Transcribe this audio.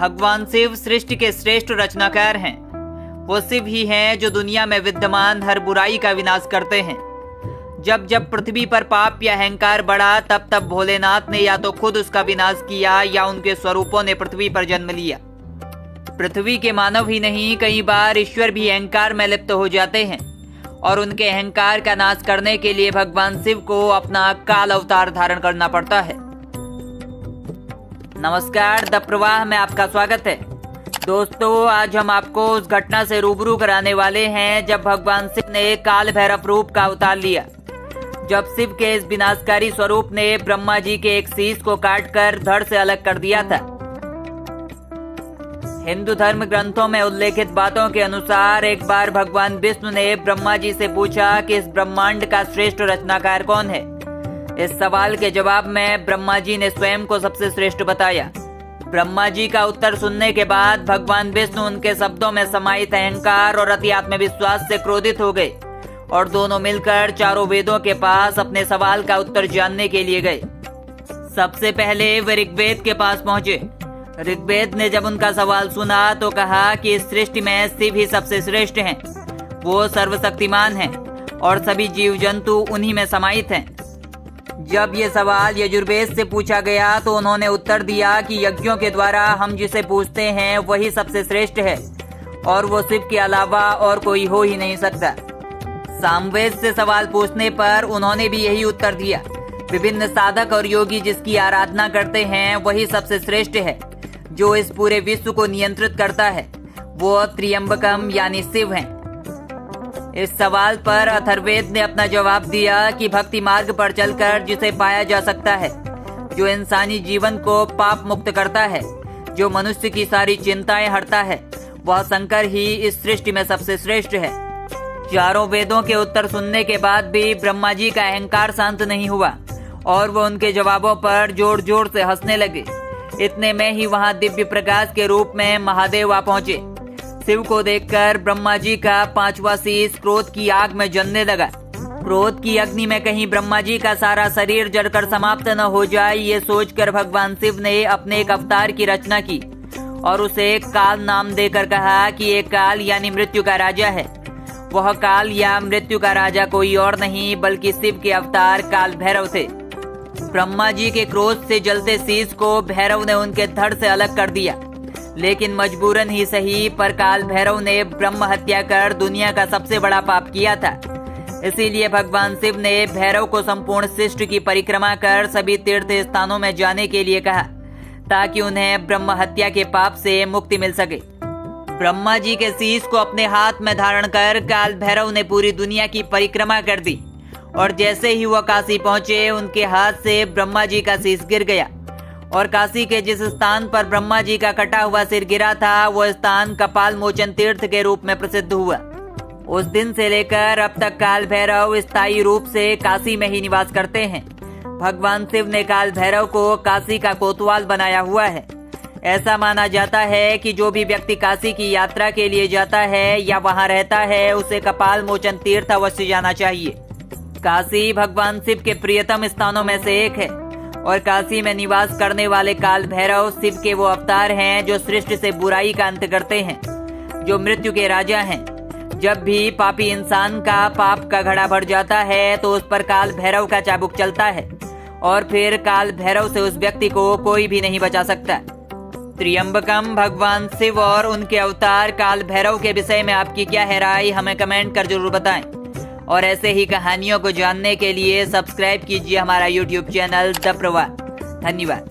भगवान शिव सृष्टि के श्रेष्ठ रचनाकार हैं। वो शिव ही हैं जो दुनिया में विद्यमान हर बुराई का विनाश करते हैं। जब जब पृथ्वी पर पाप या अहंकार बढ़ा तब तब भोलेनाथ ने या तो खुद उसका विनाश किया या उनके स्वरूपों ने पृथ्वी पर जन्म लिया। पृथ्वी के मानव ही नहीं, कई बार ईश्वर भी अहंकार में लिप्त हो जाते हैं और उनके अहंकार का नाश करने के लिए भगवान शिव को अपना काल अवतार धारण करना पड़ता है। नमस्कार, द प्रवाह में आपका स्वागत है। दोस्तों, आज हम आपको उस घटना से रूबरू कराने वाले हैं जब भगवान शिव ने काल भैरव रूप का अवतार लिया। जब शिव के इस विनाशकारी स्वरूप ने ब्रह्मा जी के एक शीश को काटकर धड़ से अलग कर दिया था। हिंदू धर्म ग्रंथों में उल्लेखित बातों के अनुसार एक बार भगवान विष्णु ने ब्रह्मा जी से पूछा कि इस ब्रह्मांड का श्रेष्ठ रचनाकार कौन है। इस सवाल के जवाब में ब्रह्मा जी ने स्वयं को सबसे श्रेष्ठ बताया। ब्रह्मा जी का उत्तर सुनने के बाद भगवान विष्णु उनके शब्दों में समाहित अहंकार और अति आत्मविश्वास से क्रोधित हो गए और दोनों मिलकर चारों वेदों के पास अपने सवाल का उत्तर जानने के लिए गए। सबसे पहले वे ऋग्वेद के पास पहुंचे। ऋग्वेद ने जब उनका सवाल सुना तो कहा कि इस सृष्टि में शिव ही सबसे श्रेष्ठ हैं। वो सर्वशक्तिमान हैं और सभी जीव जंतु उन्हीं में समाहित हैं। जब ये सवाल यजुर्वेद से पूछा गया तो उन्होंने उत्तर दिया कि यज्ञों के द्वारा हम जिसे पूछते हैं वही सबसे श्रेष्ठ है और वो शिव के अलावा और कोई हो ही नहीं सकता। सामवेद से सवाल पूछने पर उन्होंने भी यही उत्तर दिया। विभिन्न साधक और योगी जिसकी आराधना करते हैं वही सबसे श्रेष्ठ है, जो इस पूरे विश्व को नियंत्रित करता है। वो त्र्यंबकम यानी शिव हैं। इस सवाल पर अथर्ववेद ने अपना जवाब दिया कि भक्ति मार्ग पर चलकर जिसे पाया जा सकता है, जो इंसानी जीवन को पाप मुक्त करता है, जो मनुष्य की सारी चिंताएं हरता है, वह शंकर ही इस सृष्टि में सबसे श्रेष्ठ है। चारों वेदों के उत्तर सुनने के बाद भी ब्रह्मा जी का अहंकार शांत नहीं हुआ और वो उनके जवाबों पर जोर जोर से हंसने लगे। इतने में ही वहां दिव्य प्रकाश के रूप में महादेव आ पहुंचे। शिव को देखकर ब्रह्मा जी का पांचवा शीश क्रोध की आग में जलने लगा। क्रोध की अग्नि में कहीं ब्रह्मा जी का सारा शरीर जलकर समाप्त न हो जाए, ये सोचकर भगवान शिव ने अपने एक अवतार की रचना की और उसे काल नाम देकर कहा कि ये काल यानी मृत्यु का राजा है। वह काल या मृत्यु का राजा कोई और नहीं बल्कि शिव के अवतार काल भैरव थे। ब्रह्मा जी के क्रोध से जलते शीश को भैरव ने उनके धड़ से अलग कर दिया, लेकिन मजबूरन ही सही पर काल भैरव ने ब्रह्म हत्या कर दुनिया का सबसे बड़ा पाप किया था। इसीलिए भगवान शिव ने भैरव को संपूर्ण सृष्टि की परिक्रमा कर सभी तीर्थ स्थानों में जाने के लिए कहा, ताकि उन्हें ब्रह्म हत्या के पाप से मुक्ति मिल सके। ब्रह्मा जी के शीश को अपने हाथ में धारण कर काल भैरव ने पूरी दुनिया की परिक्रमा कर दी और जैसे ही वह काशी पहुंचे उनके हाथ से ब्रह्मा जी का शीश गिर गया और काशी के जिस स्थान पर ब्रह्मा जी का कटा हुआ सिर गिरा था वह स्थान कपाल मोचन तीर्थ के रूप में प्रसिद्ध हुआ। उस दिन से लेकर अब तक काल भैरव स्थायी रूप से काशी में ही निवास करते हैं। भगवान शिव ने काल भैरव को काशी का कोतवाल बनाया हुआ है। ऐसा माना जाता है कि जो भी व्यक्ति काशी की यात्रा के लिए जाता है या वहां रहता है उसे कपाल मोचन तीर्थ अवश्य जाना चाहिए। काशी भगवान शिव के प्रियतम स्थानों में से एक है और काशी में निवास करने वाले काल भैरव शिव के वो अवतार हैं जो सृष्टि से बुराई का अंत करते हैं, जो मृत्यु के राजा हैं। जब भी पापी इंसान का पाप का घड़ा भर जाता है तो उस पर काल भैरव का चाबुक चलता है और फिर काल भैरव से उस व्यक्ति को कोई भी नहीं बचा सकता। त्र्यंबकम भगवान शिव और उनके अवतार काल भैरव के विषय में आपकी क्या है राय, हमें कमेंट कर जरूर बताएं। और ऐसे ही कहानियों को जानने के लिए सब्सक्राइब कीजिए हमारा YouTube चैनल द प्रवाह। धन्यवाद।